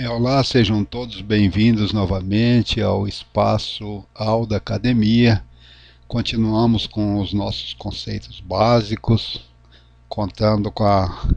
Olá, sejam todos bem-vindos novamente ao espaço da Academia. Continuamos com os nossos conceitos básicos, contando com a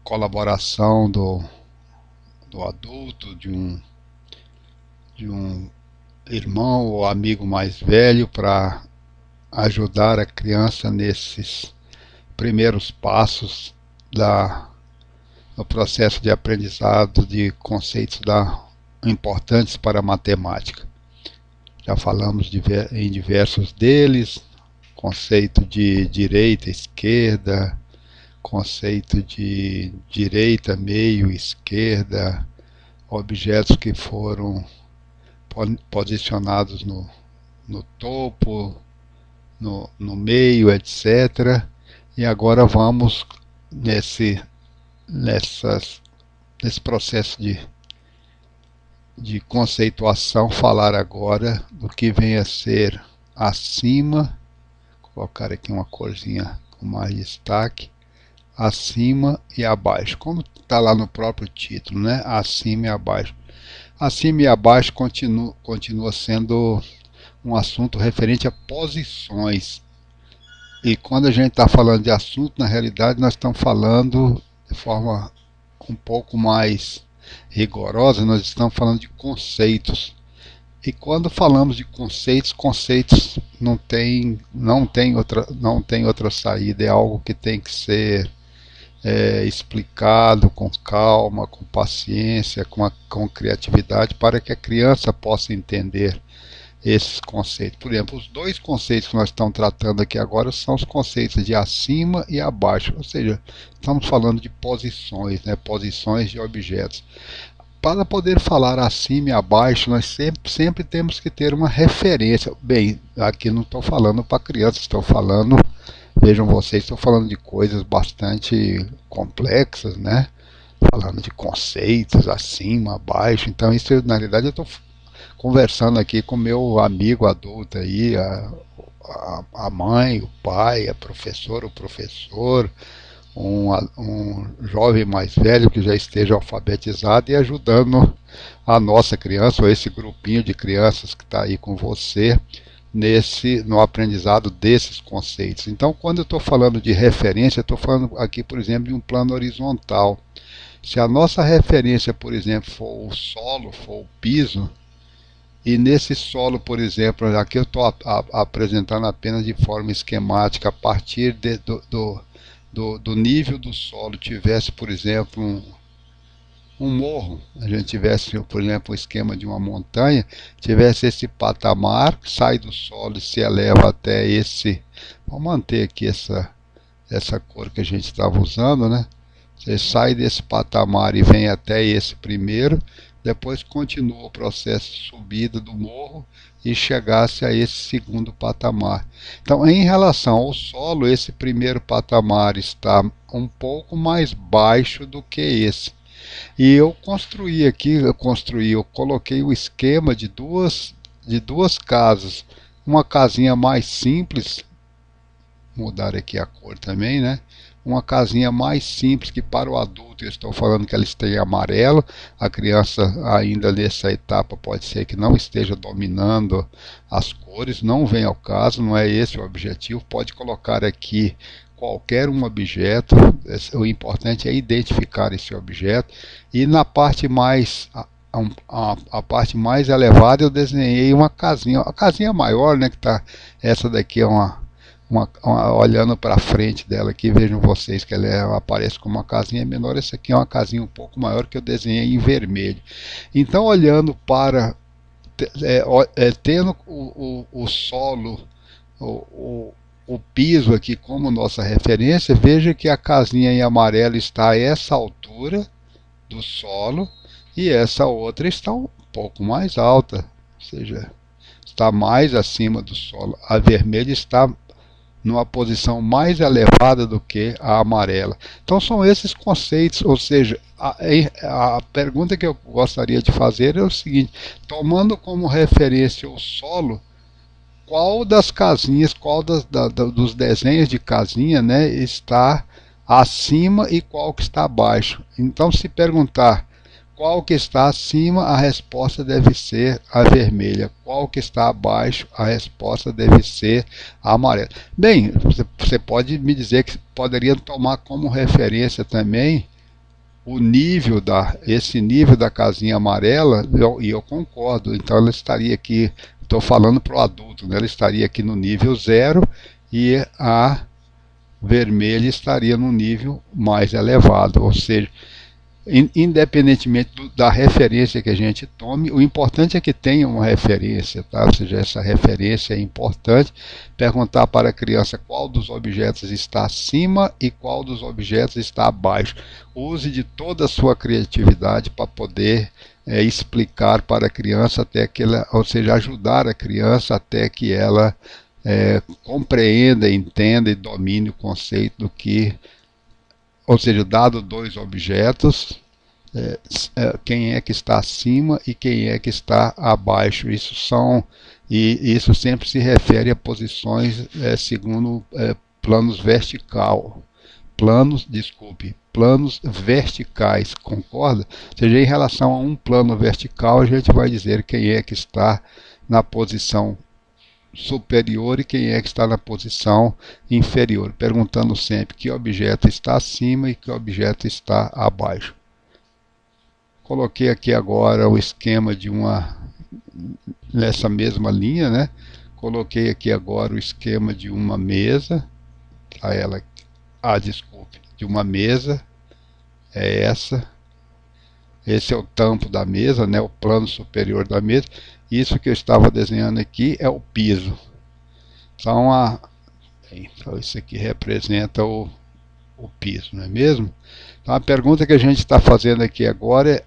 colaboração do adulto, de um irmão ou amigo mais velho para ajudar a criança nesses primeiros passos no processo de aprendizado de conceitos importantes para a matemática. Já falamos em diversos deles: conceito de direita, esquerda, conceito de direita, meio, esquerda, objetos que foram posicionados no topo, no meio, etc. E agora vamos nesse processo de conceituação, falar agora do que vem a ser acima. Vou colocar aqui uma corzinha com mais destaque: acima e abaixo, como está lá no próprio título, né? Acima e abaixo. Acima e abaixo continua sendo um assunto referente a posições. E quando a gente está falando de assunto, na realidade nós estamos falando de forma um pouco mais rigorosa, nós estamos falando de conceitos. E quando falamos de conceitos não tem outra saída, é algo que tem que ser explicado com calma, com paciência, com criatividade, para que a criança possa entender esses conceitos. Por exemplo, os dois conceitos que nós estamos tratando aqui agora são os conceitos de acima e abaixo, ou seja, estamos falando de posições, né, posições de objetos. Para poder falar acima e abaixo, nós sempre temos que ter uma referência. Bem, aqui não estou falando para crianças, estou falando, vejam vocês, estou falando de coisas bastante complexas, né? Falando de conceitos acima, abaixo. Então, isso na realidade eu estou conversando aqui com meu amigo adulto aí, a mãe, o pai, a professora, o professor, um jovem mais velho que já esteja alfabetizado e ajudando a nossa criança, ou esse grupinho de crianças que está aí com você, no aprendizado desses conceitos. Então, quando eu estou falando de referência, estou falando aqui, por exemplo, de um plano horizontal. Se a nossa referência, por exemplo, for o solo, for o piso, e nesse solo, por exemplo, aqui eu estou apresentando apenas de forma esquemática, a partir do nível do solo tivesse, por exemplo, um morro, a gente tivesse, por exemplo, o esquema de uma montanha, tivesse esse patamar, sai do solo e se eleva até esse, vamos manter aqui essa cor que a gente estava usando, né? Você sai desse patamar e vem até esse primeiro, depois continua o processo de subida do morro e chegasse a esse segundo patamar. Então, em relação ao solo, esse primeiro patamar está um pouco mais baixo do que esse. E eu construí aqui, eu coloquei o esquema de duas casas. Uma casinha mais simples, mudar aqui a cor também, né? Uma casinha mais simples, que para o adulto eu estou falando que ela esteja em amarelo. A criança ainda nessa etapa pode ser que não esteja dominando as cores, não vem ao caso, não é esse o objetivo. Pode colocar aqui qualquer um objeto, o importante é identificar esse objeto. E na parte mais a parte mais elevada eu desenhei uma casinha, a casinha maior, né, que tá, essa daqui é olhando para frente dela aqui, vejam vocês que ela aparece como uma casinha menor. Essa aqui é uma casinha um pouco maior que eu desenhei em vermelho. Então, olhando para tendo o solo, o piso aqui como nossa referência, veja que a casinha em amarelo está a essa altura do solo e essa outra está um pouco mais alta, ou seja, está mais acima do solo. A vermelha está numa posição mais elevada do que a amarela. Então são esses conceitos, ou seja, a pergunta que eu gostaria de fazer é o seguinte: tomando como referência o solo, qual das casinhas, dos desenhos de casinha, né, está acima e qual que está abaixo? Então, se perguntar qual que está acima, a resposta deve ser a vermelha. Qual que está abaixo, a resposta deve ser a amarela. Bem, você pode me dizer que poderia tomar como referência também o nível esse nível da casinha amarela, e eu concordo. Então ela estaria aqui, estou falando para o adulto, né? Ela estaria aqui no nível 0 e a vermelha estaria no nível mais elevado, ou seja, independentemente da referência que a gente tome, o importante é que tenha uma referência, tá? Ou seja, essa referência é importante. Perguntar para a criança qual dos objetos está acima e qual dos objetos está abaixo. Use de toda a sua criatividade para poder explicar para a criança até que ela, ou seja, ajudar a criança até que ela compreenda, entenda e domine o conceito do que, ou seja, dado dois objetos, quem é que está acima e quem é que está abaixo. Isso sempre se refere a posições segundo planos planos verticais, concorda? Ou seja, em relação a um plano vertical, a gente vai dizer quem é que está na posição superior e quem é que está na posição inferior, perguntando sempre que objeto está acima e que objeto está abaixo. Coloquei aqui agora o esquema de nessa mesma linha, né? Coloquei aqui agora o esquema de uma mesa, desculpe, de uma mesa, é essa. Esse é o tampo da mesa, né, o plano superior da mesa. Isso que eu estava desenhando aqui é o piso. Então, isso aqui representa o piso, não é mesmo? Então, a pergunta que a gente está fazendo aqui agora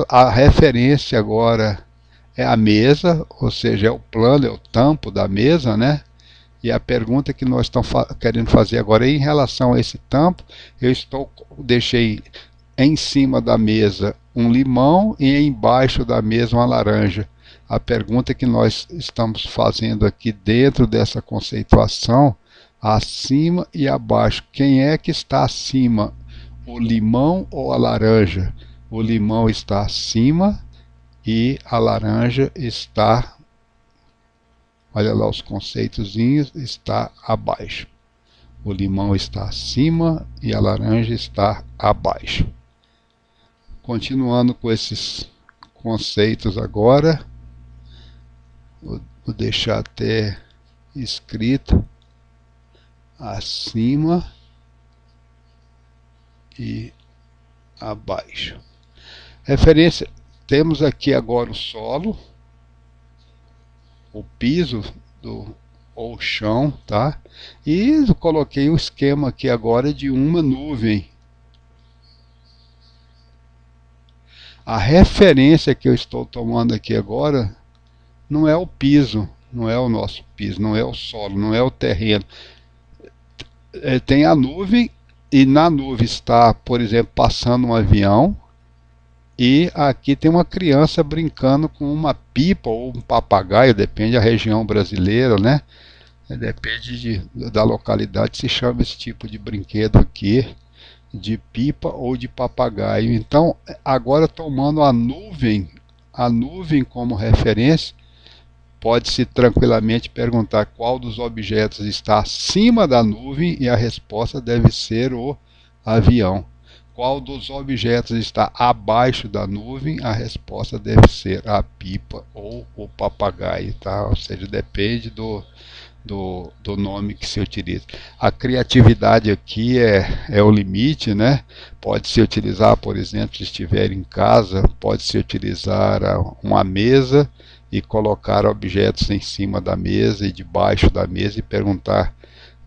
a referência agora é a mesa, ou seja, é o plano, é o tampo da mesa, né? E a pergunta que nós estamos querendo fazer agora é em relação a esse tampo. Deixei em cima da mesa um limão e embaixo da mesa uma laranja. A pergunta que nós estamos fazendo aqui dentro dessa conceituação, acima e abaixo, quem é que está acima? O limão ou a laranja? O limão está acima e a laranja está, olha lá os conceitozinhos, está abaixo. O limão está acima e a laranja está abaixo. Continuando com esses conceitos agora, vou deixar até escrito acima e abaixo. Referência, temos aqui agora o solo, o piso ou chão, tá? E eu coloquei o esquema aqui agora de uma nuvem. A referência que eu estou tomando aqui agora não é o piso, não é o nosso piso, não é o solo, não é o terreno. Tem a nuvem e na nuvem está, por exemplo, passando um avião e aqui tem uma criança brincando com uma pipa ou um papagaio, depende da região brasileira, né? Depende da localidade, se chama esse tipo de brinquedo aqui de pipa ou de papagaio. Então, agora tomando a nuvem como referência, pode-se tranquilamente perguntar qual dos objetos está acima da nuvem e a resposta deve ser o avião. Qual dos objetos está abaixo da nuvem, a resposta deve ser a pipa ou o papagaio, tá? Ou seja, depende do nome que se utiliza. A criatividade aqui é o limite, né? Pode-se utilizar, por exemplo, se estiver em casa, pode-se utilizar uma mesa e colocar objetos em cima da mesa e debaixo da mesa e perguntar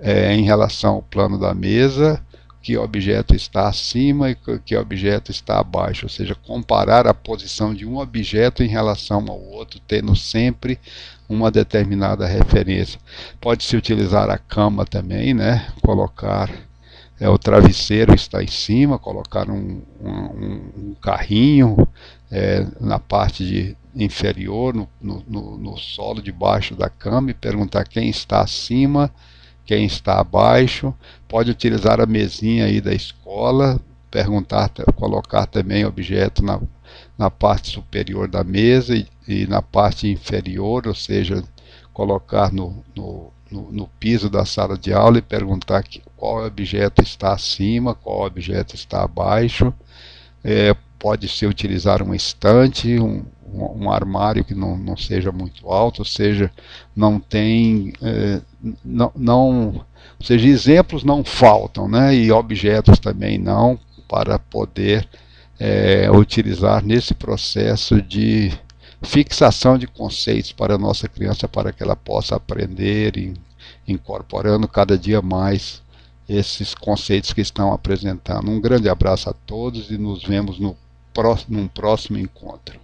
em relação ao plano da mesa, que objeto está acima e que objeto está abaixo, ou seja, comparar a posição de um objeto em relação ao outro, tendo sempre uma determinada referência. Pode-se utilizar a cama também, né? Colocar o travesseiro está em cima, colocar um carrinho na parte inferior, no solo debaixo da cama e perguntar quem está acima, quem está abaixo. Pode utilizar a mesinha aí da escola, perguntar, colocar também objeto na parte superior da mesa e na parte inferior, ou seja, colocar no piso da sala de aula e perguntar qual objeto está acima, qual objeto está abaixo. Pode ser utilizar uma estante, um armário que não seja muito alto, ou seja, não tem, ou seja, exemplos não faltam, né? E objetos também não, para poder utilizar nesse processo de fixação de conceitos para a nossa criança, para que ela possa aprender, incorporando cada dia mais esses conceitos que estão apresentando. Um grande abraço a todos e nos vemos num próximo encontro.